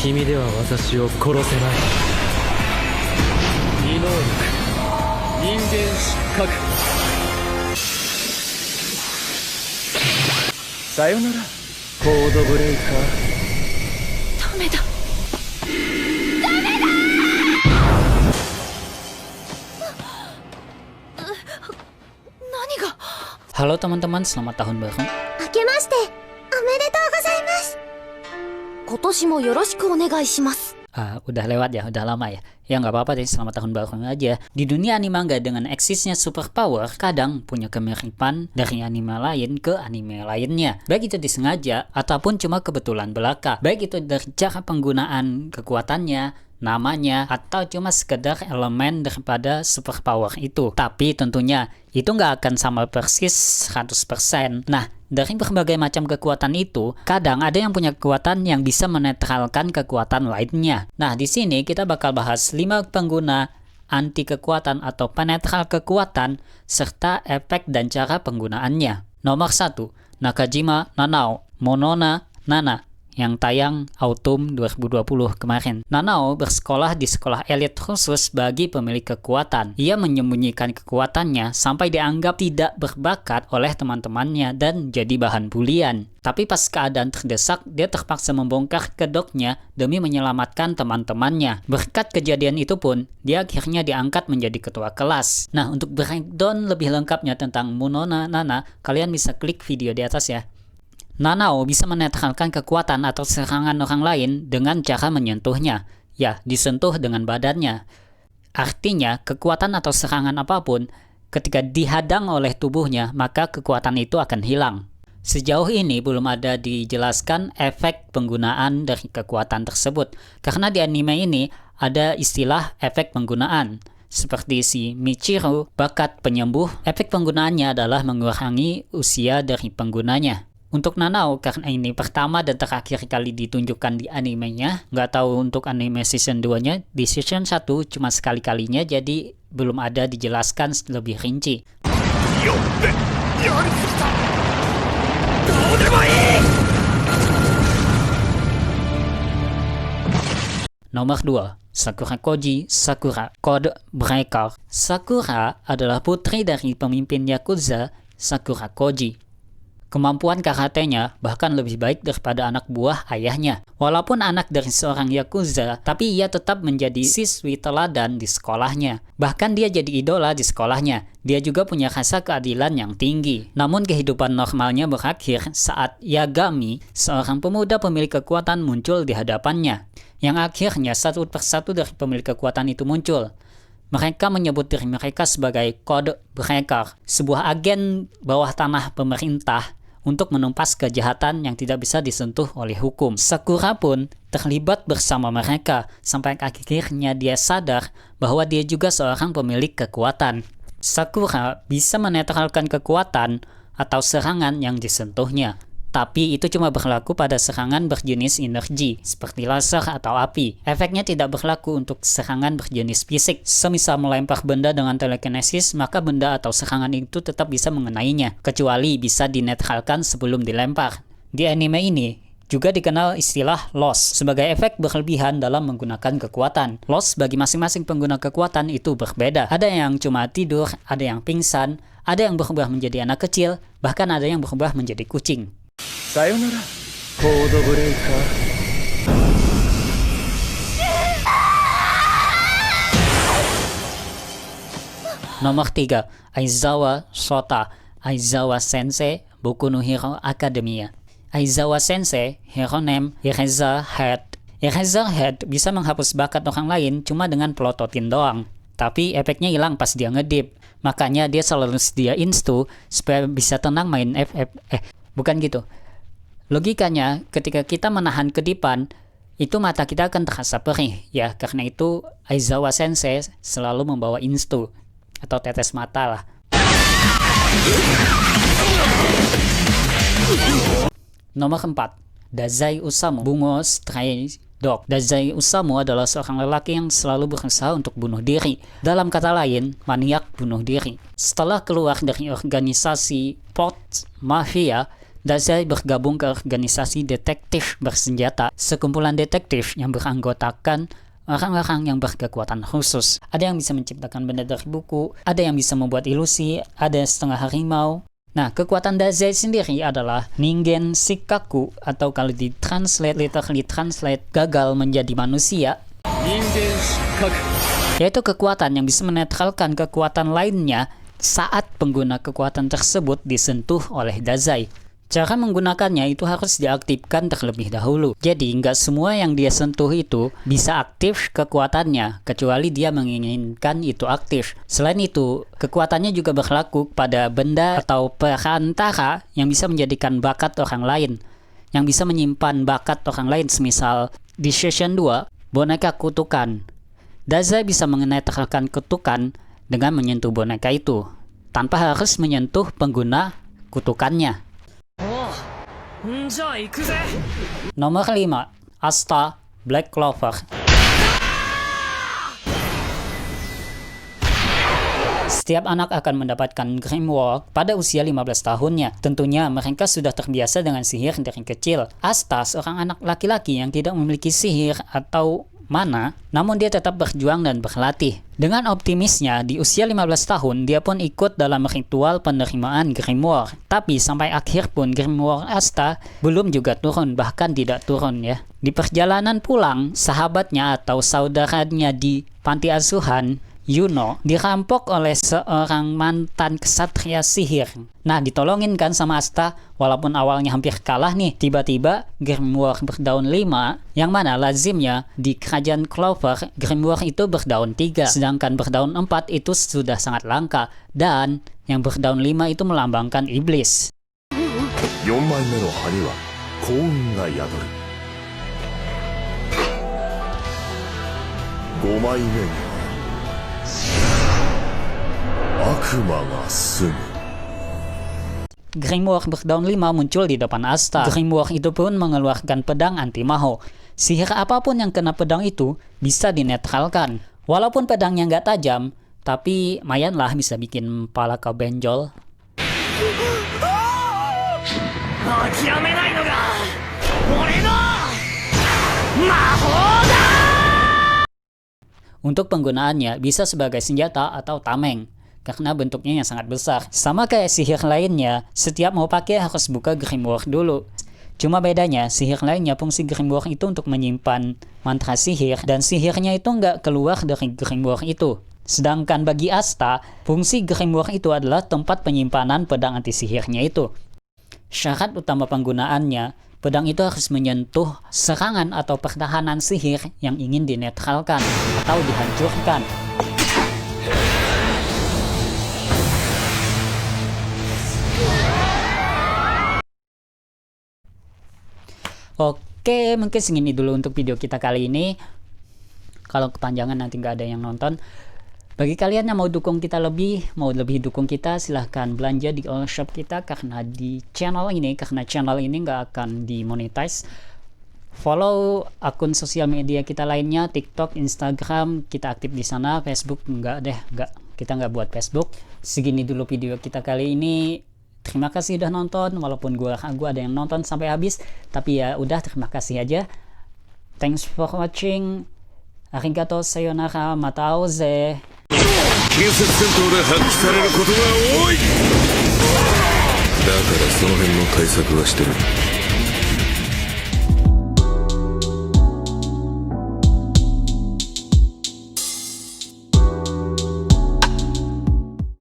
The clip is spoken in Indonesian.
君では私を殺せない。異能力、人間失格。さよなら、コードブレイカー。ダメだ。何が。 Halo teman-teman, selamat tahun baru. 明けましておめでとうございます。今年もよろしくお願いします。Udah lewat ya, udah lama ya. Ya nggak apa-apa deh, selamat tahun baru aja. Di dunia anime manga dengan eksisnya superpower, kadang punya kemiripan dari anime lain ke anime lainnya. Baik itu disengaja ataupun cuma kebetulan belaka. Baik itu dari cara penggunaan kekuatannya, namanya, atau cuma sekedar elemen daripada superpower itu. Tapi tentunya itu nggak akan sama persis 100%. Nah, dari berbagai macam kekuatan itu, kadang ada yang punya kekuatan yang bisa menetralkan kekuatan lainnya. Nah, di sini kita bakal bahas 5 pengguna anti kekuatan atau penetral kekuatan serta efek dan cara penggunaannya. Nomor 1, Nakajima Nanao Monona Nana yang tayang autumn 2020 kemarin. Nanao bersekolah di sekolah elit khusus bagi pemilik kekuatan. Ia menyembunyikan kekuatannya sampai dianggap tidak berbakat oleh teman-temannya dan jadi bahan bulian. Tapi pas keadaan terdesak, dia terpaksa membongkar kedoknya demi menyelamatkan teman-temannya. Berkat kejadian itu pun, dia akhirnya diangkat menjadi ketua kelas. Nah, untuk breakdown lebih lengkapnya tentang Monona Nana, kalian bisa klik video di atas ya. Nanao bisa menetralkan kekuatan atau serangan orang lain dengan cara menyentuhnya. Ya, disentuh dengan badannya. Artinya, kekuatan atau serangan apapun, ketika dihadang oleh tubuhnya, maka kekuatan itu akan hilang. Sejauh ini belum ada dijelaskan efek penggunaan dari kekuatan tersebut. Karena di anime ini ada istilah efek penggunaan. Seperti si Michiru, bakat penyembuh, efek penggunaannya adalah mengurangi usia dari penggunanya. Untuk Nanao, karena ini pertama dan terakhir kali ditunjukkan di animenya, nggak tahu untuk anime season 2-nya, di season 1 cuma sekali-kalinya, jadi belum ada dijelaskan lebih rinci. Nomor 2, Sakura Koji Sakura, Code Breaker. Sakura adalah putri dari pemimpin Yakuza, Sakura Koji. Kemampuan karatenya bahkan lebih baik daripada anak buah ayahnya. Walaupun anak dari seorang Yakuza, tapi ia tetap menjadi siswi teladan di sekolahnya. Bahkan dia jadi idola di sekolahnya. Dia juga punya rasa keadilan yang tinggi. Namun kehidupan normalnya berakhir saat Yagami, seorang pemuda pemilik kekuatan, muncul di hadapannya. Yang akhirnya satu persatu dari pemilik kekuatan itu muncul. Mereka menyebut diri mereka sebagai Code Breaker, sebuah agen bawah tanah pemerintah untuk menumpas kejahatan yang tidak bisa disentuh oleh hukum. Sakura pun terlibat bersama mereka, sampai akhirnya dia sadar bahwa dia juga seorang pemilik kekuatan. Sakura bisa menetralkan kekuatan atau serangan yang disentuhnya. Tapi itu cuma berlaku pada serangan berjenis energi, seperti laser atau api. Efeknya tidak berlaku untuk serangan berjenis fisik. Semisal melempar benda dengan telekinesis, maka benda atau serangan itu tetap bisa mengenainya, kecuali bisa dinetralkan sebelum dilempar. Di anime ini, juga dikenal istilah loss, sebagai efek berlebihan dalam menggunakan kekuatan. Loss bagi masing-masing pengguna kekuatan itu berbeda. Ada yang cuma tidur, ada yang pingsan, ada yang berubah menjadi anak kecil, bahkan ada yang berubah menjadi kucing. さよなら、コードブレイカー。 Nomor 3, Aizawa Shota, Aizawa Sensei, Boku no Hero Academia. Aizawa Sensei, hero name Eraserhead. Eraserhead bisa menghapus bakat orang lain cuma dengan pelototin doang. Tapi efeknya hilang pas dia ngedip. Makanya dia selalu sedia instu supaya bisa tenang main bukan gitu. Logikanya, ketika kita menahan kedipan, itu mata kita akan terasa perih. Ya, karena itu Aizawa Sensei selalu membawa instu atau tetes mata lah. Nomor 4, Dazai Osamu, Bungo Stray Dog. Dazai Osamu adalah seorang lelaki yang selalu berusaha untuk bunuh diri. Dalam kata lain, maniak bunuh diri. Setelah keluar dari organisasi Port Mafia, Dazai bergabung ke organisasi detektif bersenjata, sekumpulan detektif yang beranggotakan orang-orang yang berkekuatan khusus. Ada yang bisa menciptakan benda dari buku, ada yang bisa membuat ilusi, ada setengah harimau. Nah, kekuatan Dazai sendiri adalah Ningen Shikaku, atau kalau literally translate, gagal menjadi manusia. Yaitu kekuatan yang bisa menetralkan kekuatan lainnya saat pengguna kekuatan tersebut disentuh oleh Dazai. Cara menggunakannya itu harus diaktifkan terlebih dahulu. Jadi nggak semua yang dia sentuh itu bisa aktif kekuatannya, kecuali dia menginginkan itu aktif. Selain itu, kekuatannya juga berlaku pada benda atau perantara yang bisa menjadikan bakat orang lain, yang bisa menyimpan bakat orang lain. Semisal di Session 2, boneka kutukan. Dazai bisa menetralkan kutukan dengan menyentuh boneka itu, tanpa harus menyentuh pengguna kutukannya. Nomor 5. Asta Black Clover. Setiap anak akan mendapatkan Grimoire pada usia 15 tahunnya. Tentunya mereka sudah terbiasa dengan sihir dari kecil. Asta seorang anak laki-laki yang tidak memiliki sihir atau mana, namun dia tetap berjuang dan berlatih. Dengan optimisnya, di usia 15 tahun, dia pun ikut dalam ritual penerimaan Grimoire. Tapi sampai akhir pun Grimoire Asta belum juga turun, bahkan tidak turun ya. Di perjalanan pulang, sahabatnya atau saudaranya di panti asuhan, Yuno, dirampok oleh seorang mantan kesatria sihir. Nah, ditolongin kan sama Asta, walaupun awalnya hampir kalah nih. Tiba-tiba Grimoire berdaun 5, yang mana lazimnya di kerajaan Clover, Grimoire itu berdaun 3. Sedangkan berdaun 4 itu sudah sangat langka. Dan yang berdaun 5 itu melambangkan iblis. 4枚目の葉には幸運が宿る。5枚目に悪魔が住む。Grimoire berdaun 5 muncul di depan Asta. Grimoire itu pun mengeluarkan pedang anti maho. Sihir apapun yang kena pedang itu bisa dinetralkan. Walaupun pedangnya nggak tajam, tapi lumayan lah bisa bikin kepala kau benjol. Untuk penggunaannya bisa sebagai senjata atau tameng, karena bentuknya yang sangat besar. Sama kayak sihir lainnya, setiap mau pakai harus buka Grimoire dulu. Cuma bedanya, sihir lainnya fungsi Grimoire itu untuk menyimpan mantra sihir, dan sihirnya itu nggak keluar dari Grimoire itu. Sedangkan bagi Asta, fungsi Grimoire itu adalah tempat penyimpanan pedang anti sihirnya itu. Syarat utama penggunaannya, pedang itu harus menyentuh serangan atau pertahanan sihir yang ingin dinetralkan atau dihancurkan. Oke, mungkin segini dulu untuk video kita kali ini. Kalau kepanjangan nanti nggak ada yang nonton. Bagi kalian yang mau dukung kita mau lebih dukung kita, silahkan belanja di all shop kita karena channel ini nggak akan dimonetize. Follow akun sosial media kita lainnya, TikTok, Instagram, kita aktif di sana. Facebook kita nggak buat Facebook. Segini dulu video kita kali ini. Terima kasih udah nonton, walaupun gua ada yang nonton sampai habis, tapi ya udah, terima kasih aja. Thanks for watching. Arigato sayonara, mataoze. 近接戦闘で発揮されることが多い。だからその辺の対策はしてる。